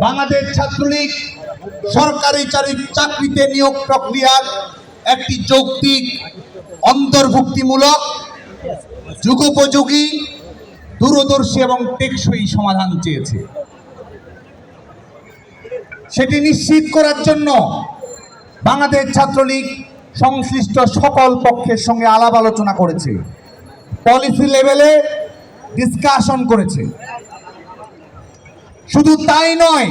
বাংলাদেশ ছাত্রলীগ সরকারি চাকরিতে নিয়োগ প্রক্রিয়ার একটি যৌক্তিক, অন্তর্ভুক্তিমূলক, যুগোপযোগী, দূরদর্শী এবং টেকসই সমাধান চেয়েছে। সেটি নিশ্চিত করার জন্য বাংলাদেশ ছাত্রলীগ সংশ্লিষ্ট সকল পক্ষের সঙ্গে আলাপ আলোচনা করেছে, পলিসি লেভেলে ডিসকাশন করেছে। শুধু তাই নয়,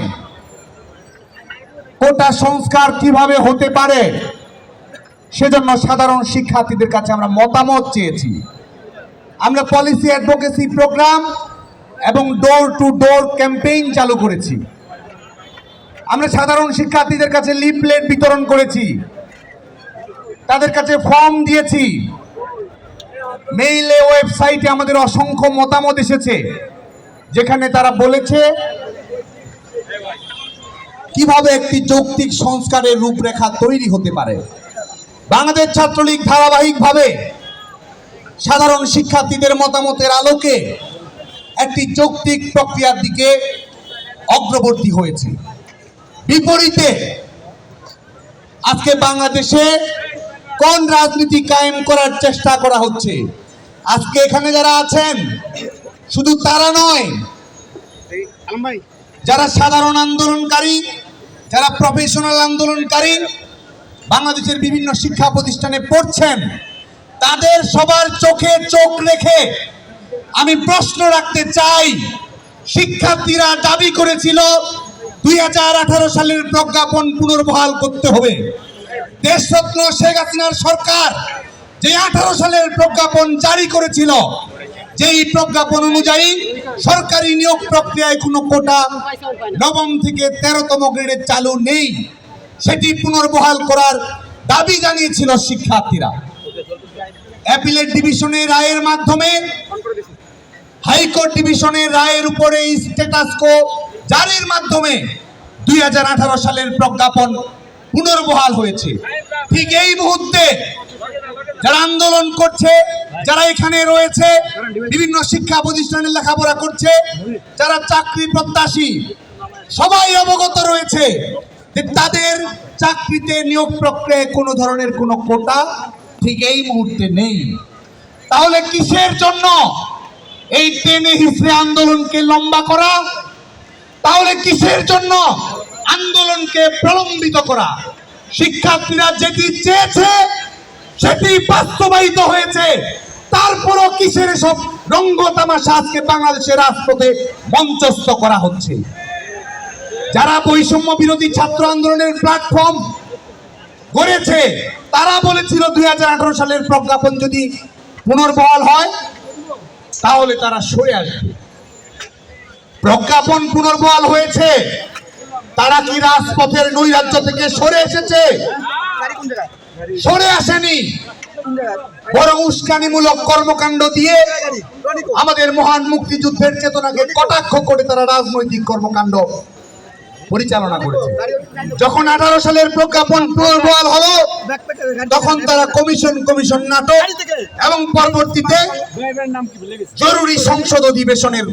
কোটা সংস্কার কিভাবে হতে পারে সেজন্য সাধারণ শিক্ষার্থীদের কাছে আমরা মতামত চেয়েছি। আমরা পলিসি অ্যাডভোকেসি প্রোগ্রাম এবং ডোর টু ডোর ক্যাম্পেইন চালু করেছি। আমরা সাধারণ শিক্ষার্থীদের কাছে লিফলেট বিতরণ করেছি, তাদের কাছে ফর্ম দিয়েছি, মেইলে, ওয়েবসাইটে আমাদের অসংখ্য মতামত এসেছে, যেখানে তারা বলেছে কিভাবে একটি যৌক্তিক সংস্কারের রূপরেখা তৈরি হতে পারে। বাংলাদেশ ছাত্রলীগ ধারাবাহিকভাবে সাধারণ শিক্ষার্থীদের মতামতের আলোকে একটি যৌক্তিক প্রক্রিয়ার দিকে অগ্রবর্তী হয়েছে। বিপরীতে আজকে বাংলাদেশে কোন রাজনীতি কায়েম করার চেষ্টা করা হচ্ছে? আজকে এখানে যারা আছেন শুধু তারা নয়, যারা সাধারণ আন্দোলনকারী, যারা প্রফেশনাল আন্দোলনকারী, বাংলাদেশের বিভিন্ন শিক্ষা প্রতিষ্ঠানে পড়ছেন, তাদের সবার চোখে চোখ রেখে আমি প্রশ্ন রাখতে চাই। শিক্ষার্থীরা দাবি করেছিল 2018 সালের প্রজ্ঞাপন পুনর্বহাল করতে হবে। দেশরত্ন শেখ হাসিনার সরকার যে 18 সালের প্রজ্ঞাপন জারি করেছিল, যেই প্রজ্ঞাপন অনুযায়ী সরকারি নিয়োগ প্রক্রিয়ায় কোনো কোটা নবম থেকে 13তম গ্রেডে চালু নেই, সেটি পুনর্বহাল করার দাবি জানিয়েছিল শিক্ষার্থীরা। অ্যাপিলেট ডিভিশনের রায়ের মাধ্যমে হাইকোর্ট ডিভিশনের রায়ের উপরে স্ট্যাটাস কো জারির মাধ্যমে 2018 সালের প্রজ্ঞাপন পুনর্বহাল হয়েছে। ঠিক এই মুহূর্তে যারা আন্দোলন করছে, যারা এখানে রয়েছে, বিভিন্ন শিক্ষা প্রতিষ্ঠানে লেখাপড়া করছে, যারা চাকরি প্রত্যাশী, সবাই অবগত রয়েছে যে তাদের চাকরিতে নিয়োগ প্রক্রিয়ায় কোনো ধরনের কোনো কোটা ঠিক এই মুহূর্তে নেই। তাহলে কিসের জন্য এই টেনে হিসেবে আন্দোলনকে লম্বা করা? তাহলে কিসের জন্য আন্দোলনকে প্রলম্বিত করা? শিক্ষার্থীরা যেটি চেয়েছে সেটি বাস্তবায়িত হয়েছে, তারপরও কিসের সব রঙ্গতামাশা আজকে বাংলাদেশের রাজপথে মঞ্চস্থ করা হচ্ছে? যারা বৈষম্য বিরোধী ছাত্র আন্দোলনের প্ল্যাটফর্ম গড়েছে, তারা বলেছিল 2018 সালের প্রজ্ঞাপন যদি পুনর্বহাল হয় তাহলে তারা সরে আসবে। প্রজ্ঞাপন পুনর্বহাল হয়েছে, তারা কি রাজপথের নৈরাজ্য থেকে সরে এসেছে? সরে আসেনি, বরং উস্কানিমূলক কর্মকাণ্ড দিয়ে আমাদের মহান মুক্তিযুদ্ধের চেতনাকে কটাক্ষ করে তারা রাজনৈতিক কর্মকাণ্ড পরিচালনা করেছে। যখন 18 সালের প্রজ্ঞাপন পুনর্বহাল হলো, তখন তারা কমিশন নাটক এবং পরবর্তীতে জরুরি সংসদ অধিবেশনের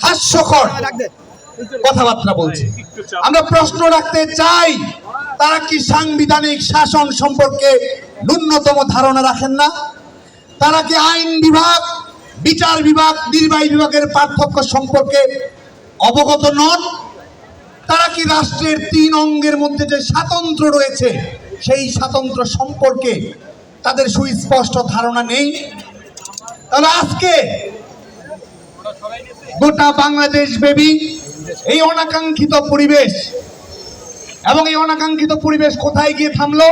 হাস্যকর কথাবার্তা বলছে। আমরা প্রশ্ন রাখতে চাই, তারা কি সাংবিধানিক শাসন সম্পর্কে ন্যূনতম ধারণা রাখেন না? তারা কি আইন বিভাগ, বিচার বিভাগ, নির্বাহী বিভাগের পার্থক্য সম্পর্কে অবগত নন? তারা কি রাষ্ট্রের 3 অঙ্গের মধ্যে যে স্বাতন্ত্র রয়েছে সেই স্বাতন্ত্র সম্পর্কে তাদের সুস্পষ্ট ধারণা নেই? তাহলে আজকে গোটা বাংলাদেশ ব্যাপী এই অনাকাঙ্ক্ষিত পরিবেশ, এবং এই অনাকাঙ্ক্ষিত পরিবেশ কোথায় গিয়ে থামলো?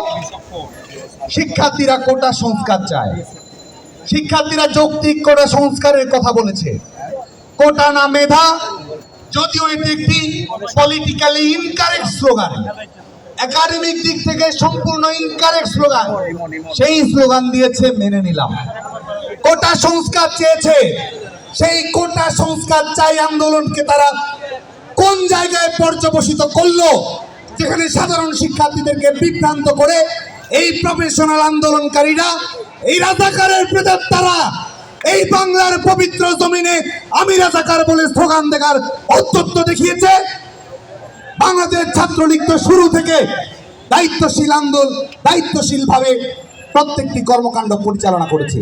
শিক্ষার্থীরা কোটা সংস্কার চায়, শিক্ষার্থীরা যৌক্তিক কোটা সংস্কারের কথা বলেছে। কোটা না মেধা, যদিও এটি একটি পলিটিক্যালি ইনকারেক্ট স্লোগান, একাডেমিক দিক থেকে সম্পূর্ণ ইনকারেক্ট স্লোগান, সেই স্লোগান দিয়েছে, মেনে নিলাম। কোটা সংস্কার চেয়েছে, সেই কোটা সংস্কার চাই আন্দোলনকে তারা কোন জায়গায় পর্যবসিত করলো, যেখানে সাধারণ শিক্ষার্থীদেরকে বিভ্রান্ত করে এই প্রফেশনাল আন্দোলনকারীরা, এই রাজাকারের প্রেতাত্মারা এই বাংলার পবিত্র জমিনে আমি রাজাকার বলে স্লোগান দেখার অত্যত্ব দেখিয়েছে। বাংলাদেশ ছাত্রলীগ তো শুরু থেকে দায়িত্বশীলভাবে প্রত্যেকটি কর্মকাণ্ড পরিচালনা করেছে।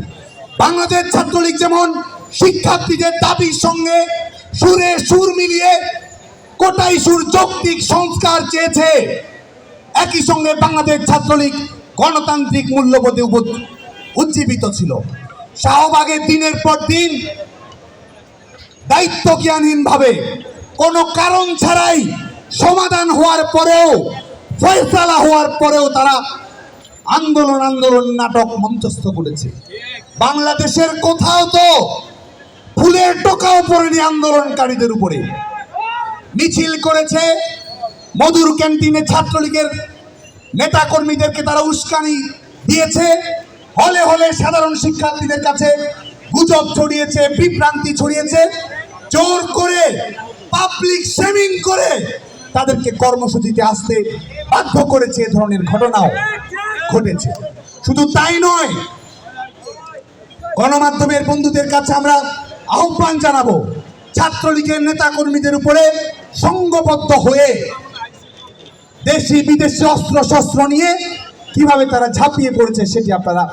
বাংলাদেশ ছাত্রলীগ যেমন শিক্ষার্থীদের দাবির সঙ্গে সুরে সুর মিলিয়ে কোটাই সুর যৌক্তিক সংস্কার চেয়েছে, একই সঙ্গে বাংলাদেশ ছাত্রলীগ গণতান্ত্রিক মূল্যবোধে উজ্জীবিত ছিল। শাহবাগে দিনের পর দিন দায়িত্ব জ্ঞানহীনভাবে কোনো কারণ ছাড়াই সমাধান হওয়ার পরেও, ফয়সালা হওয়ার পরেও তারা আন্দোলন নাটক মঞ্চস্থ করেছে। বাংলাদেশের কোথাও তো ফুলের টোকাও পড়েনি আন্দোলনকারীদের উপরে। মিছিল করেছে, মধুর ক্যান্টিনে ছাত্রলীগের নেতাকর্মীদেরকে তারা উস্কানি দিয়েছে, হলে হলে সাধারণ শিক্ষার্থীদের কাছে গুজব ছড়িয়েছে, বিভ্রান্তি ছড়িয়েছে, জোর করে পাবলিক শেমিং করে তাদেরকে কর্মসূচিতে আসতে বাধ্য করেছে। এ ধরনের ঘটনাও ঘটেছে। শুধু তাই নয়, গণমাধ্যমের বন্ধুদের কাছে আমরা আহ্বান জানাবো, ছাত্রলীগের নেতাকর্মীদের উপরে সংঘবদ্ধ হয়ে দেশি বিদেশি অস্ত্র শস্ত্র নিয়ে কিভাবে তারা ঝাঁপিয়ে পড়েছে সেটি আপনারা